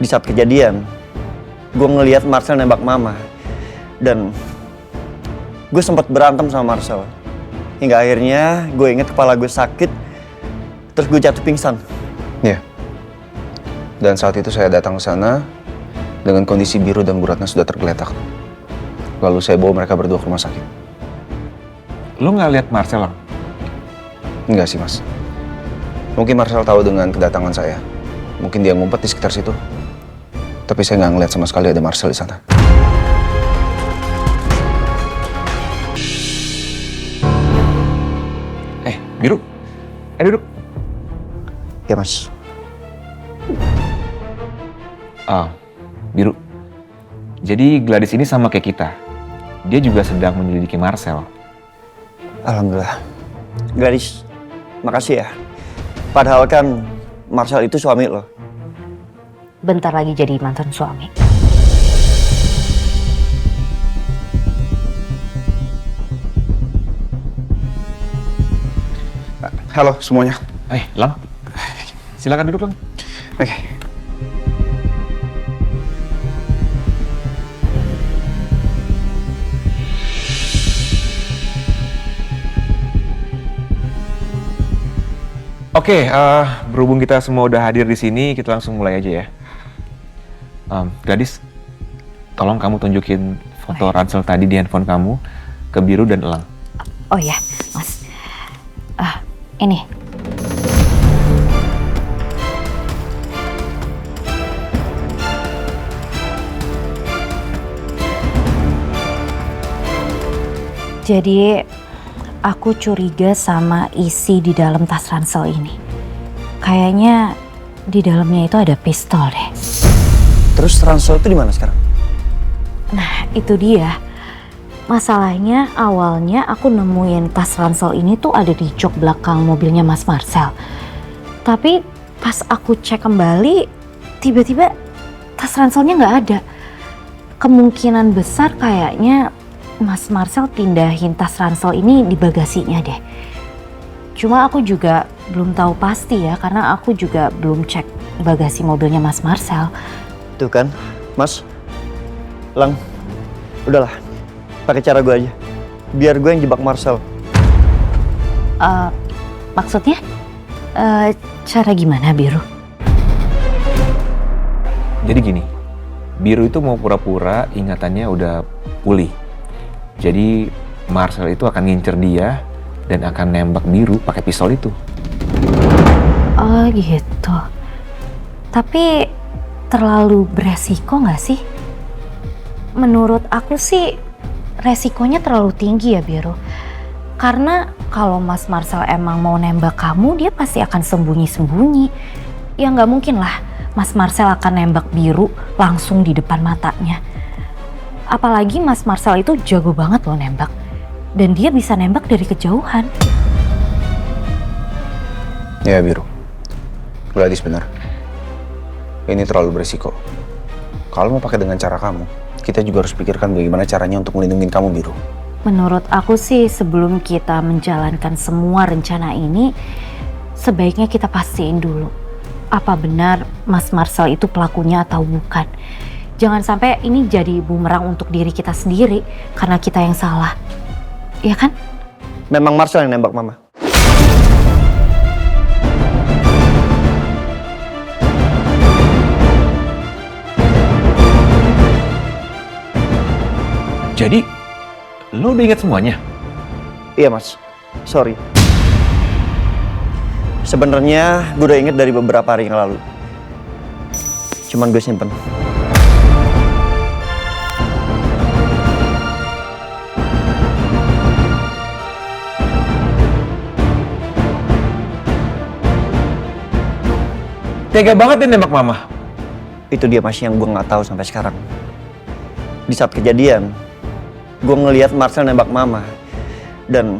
Di saat kejadian, gue ngelihat Marcel nembak Mama. Dan gue sempat berantem sama Marcel. Hingga akhirnya gue inget kepala gue sakit, terus gue jatuh pingsan. Iya. Dan saat itu saya datang ke sana dengan kondisi Biru dan Bu Ratna sudah tergeletak. Lalu saya bawa mereka berdua ke rumah sakit. Lo nggak lihat Marcel, Lang? Enggak sih, Mas. Mungkin Marcel tahu dengan kedatangan saya. Mungkin dia ngumpet di sekitar situ. Tapi saya nggak ngeliat sama sekali ada Marcel di sana. Biru, duduk. Ya, Mas. Biru. Jadi Gladys ini sama kayak kita. Dia juga sedang menyelidiki Marcel. Alhamdulillah. Gladys, makasih ya. Padahal kan Marcel itu suami lo. Bentar lagi jadi mantan suami. Halo semuanya. Lang. Silakan duduk, Lang. Oke. Oke, berhubung kita semua udah hadir di sini, kita langsung mulai aja ya. Gadis, tolong kamu tunjukin foto ransel tadi di handphone kamu ke Biru dan Elang. Oh ya, Mas. Ini. Jadi, aku curiga sama isi di dalam tas ransel ini. Kayaknya di dalamnya itu ada pistol deh. Terus ransel itu di mana sekarang? Nah, itu dia. Masalahnya awalnya aku nemuin tas ransel ini tuh ada di jok belakang mobilnya Mas Marcel. Tapi pas aku cek kembali, tiba-tiba tas ranselnya nggak ada. Kemungkinan besar kayaknya Mas Marcel pindahin tas ransel ini di bagasinya deh. Cuma aku juga belum tahu pasti ya, karena aku juga belum cek bagasi mobilnya Mas Marcel. Tuh kan, Mas. Lang, udahlah. Pakai cara gue aja. Biar gue yang jebak Marcel. Maksudnya? Cara gimana, Biru? Jadi gini, Biru itu mau pura-pura ingatannya udah pulih. Jadi Marcel itu akan ngincer dia dan akan nembak Biru pakai pistol itu. Oh gitu. Tapi terlalu beresiko nggak sih? Menurut aku sih resikonya terlalu tinggi ya, Biru. Karena kalau Mas Marcel emang mau nembak kamu, dia pasti akan sembunyi-sembunyi. Ya nggak mungkin lah Mas Marcel akan nembak Biru langsung di depan matanya. Apalagi Mas Marcel itu jago banget loh nembak. Dan dia bisa nembak dari kejauhan. Ya, Biru. Gladys benar. Ini terlalu berisiko. Kalau mau pakai dengan cara kamu, kita juga harus pikirkan bagaimana caranya untuk melindungi kamu, Biru. Menurut aku sih sebelum kita menjalankan semua rencana ini, sebaiknya kita pastiin dulu apa benar Mas Marcel itu pelakunya atau bukan. Jangan sampai ini jadi bumerang untuk diri kita sendiri karena kita yang salah. Iya kan? Memang Marcel yang nembak Mama. Jadi, lo udah ingat semuanya? Iya, Mas. Sorry. Sebenarnya gue udah inget dari beberapa hari yang lalu. Cuman gue simpen. Tega banget dia nembak Mama. Itu dia, Mas, yang gue nggak tahu sampai sekarang. Di saat kejadian, gue ngelihat Marcel nembak Mama. Dan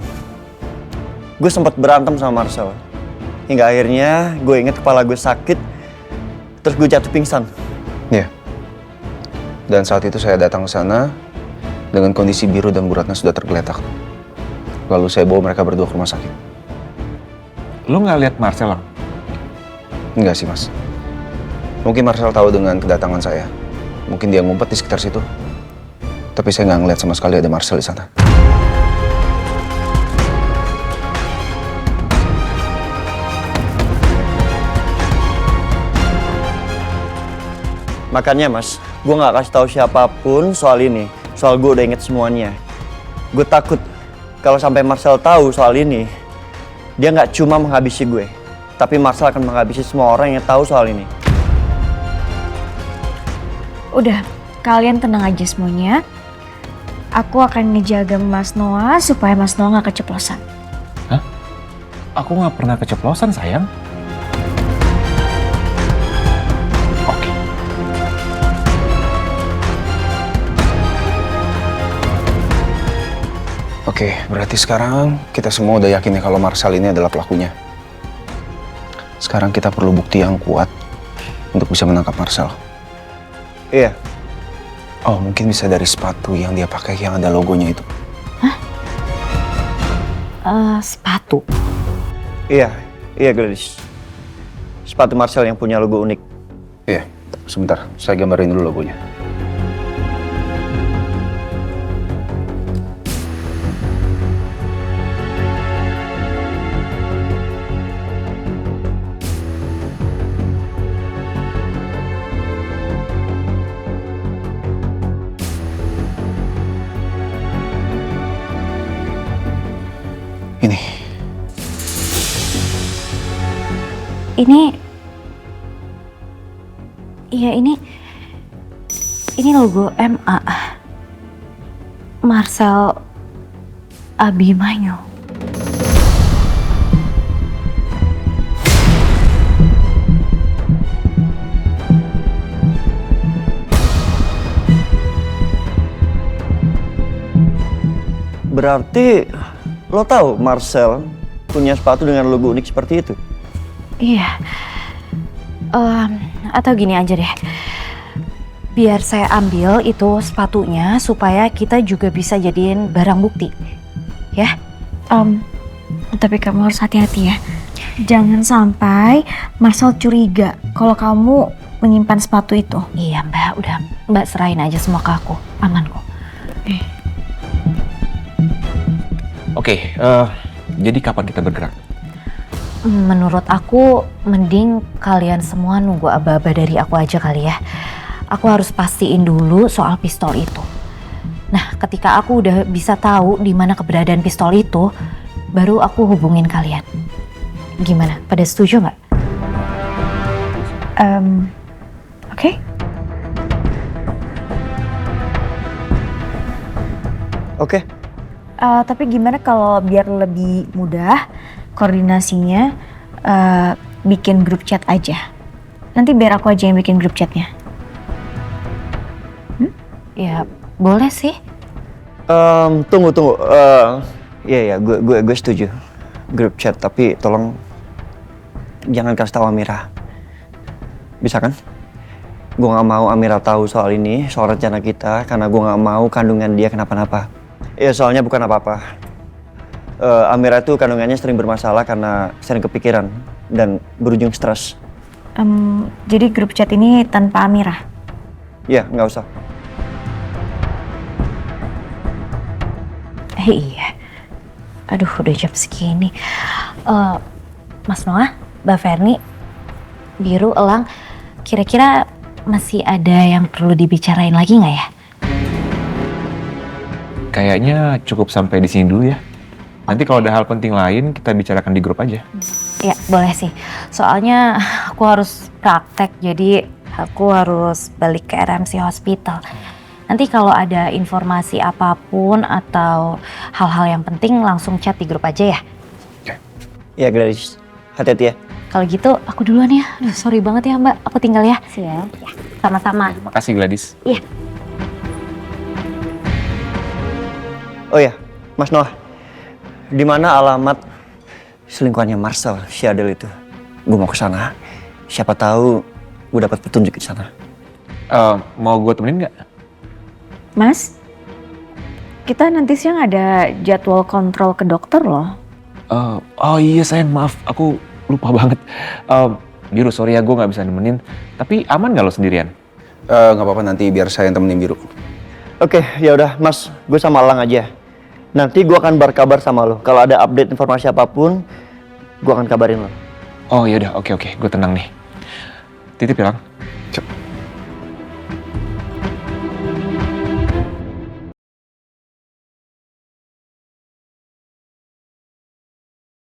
gue sempat berantem sama Marcel. Hingga akhirnya gue inget kepala gue sakit, terus gue jatuh pingsan. Iya. Dan saat itu saya datang ke sana dengan kondisi Biru dan Bu Ratna sudah tergeletak. Lalu saya bawa mereka berdua ke rumah sakit. Lo nggak lihat Marcel, Lang? Enggak sih, Mas. Mungkin Marcel tahu dengan kedatangan saya. Mungkin dia ngumpet di sekitar situ. Tapi saya nggak ngeliat sama sekali ada Marcel di sana. Makanya Mas, gue nggak kasih tahu siapapun soal ini. Soal gue udah inget semuanya. Gue takut kalau sampai Marcel tahu soal ini, dia nggak cuma menghabisi gue, tapi Marcel akan menghabisi semua orang yang tahu soal ini. Udah, kalian tenang aja semuanya. Aku akan ngejaga Mas Noah supaya Mas Noah nggak keceplosan. Hah? Aku nggak pernah keceplosan, sayang. Oke. Oke, berarti sekarang kita semua udah yakin ya kalau Marcel ini adalah pelakunya. Sekarang kita perlu bukti yang kuat untuk bisa menangkap Marcel. Iya, Oh, mungkin bisa dari sepatu yang dia pakai yang ada logonya itu. Sepatu. iya Gladys. Sepatu Marcel yang punya logo unik. Iya, sebentar. Saya gambarin dulu logonya. Ini. Ini logo MA. Marcel Abimanyu. Berarti lo tahu Marcel punya sepatu dengan logo unik seperti itu? Iya. Atau gini aja deh. Biar saya ambil itu sepatunya supaya kita juga bisa jadiin barang bukti. Ya? Tapi kamu harus hati-hati ya. Jangan sampai Marcel curiga kalau kamu menyimpan sepatu itu. Iya Mbak, udah Mbak serahin aja semua ke aku. Aman kok. Oke, jadi kapan kita bergerak? Menurut aku mending kalian semua nunggu aba-aba dari aku aja kali ya. Aku harus pastiin dulu soal pistol itu. Nah, ketika aku udah bisa tahu di mana keberadaan pistol itu, baru aku hubungin kalian. Gimana? Pada setuju nggak? Oke? Oke. Tapi gimana kalau biar lebih mudah koordinasinya, bikin grup chat aja. Nanti biar aku aja yang bikin grup chatnya. Ya, boleh sih. Tunggu. Iya, gue setuju. Grup chat, tapi tolong jangan kasih tahu Amira. Bisa kan? Gue nggak mau Amira tahu soal ini, soal rencana kita, karena gue nggak mau kandungan dia kenapa-napa. Ya soalnya bukan apa-apa. Amira itu kandungannya sering bermasalah karena sering kepikiran dan berujung stres. Jadi grup chat ini tanpa Amira? Ya, nggak usah. Iya. Aduh, udah jam segini. Mas Noah, Mbak Ferni, Biru, Elang, kira-kira masih ada yang perlu dibicarain lagi nggak ya? Kayaknya cukup sampai di sini dulu ya. Nanti kalau ada hal penting lain, kita bicarakan di grup aja. Ya, boleh sih. Soalnya aku harus praktek, jadi aku harus balik ke RMC Hospital. Nanti kalau ada informasi apapun atau hal-hal yang penting langsung chat di grup aja ya. Ya Gladys, hati-hati ya. Kalau gitu aku duluan ya. Aduh, sorry banget ya Mbak, aku tinggal ya. Siap. Ya, sama-sama. Makasih Gladys. Iya. Oh ya, Mas Noah, di mana alamat selingkuhannya Marcel, si Adel itu? Gue mau ke sana. Siapa tahu gue dapat petunjuk di sana. Mau gue temenin nggak? Mas, kita nanti siang ada jadwal kontrol ke dokter loh. Oh iya sayang, maaf. Aku lupa banget. Biru, sorry ya gue nggak bisa nemenin. Tapi aman nggak lo sendirian? Nggak apa-apa, nanti biar saya yang temenin Biru. Oke, ya udah Mas, gue sama Lang aja. Nanti gue akan berkabar sama lo. Kalau ada update informasi apapun, gue akan kabarin lo. Oh yaudah, oke, gue tenang nih. Titip ya, Lang.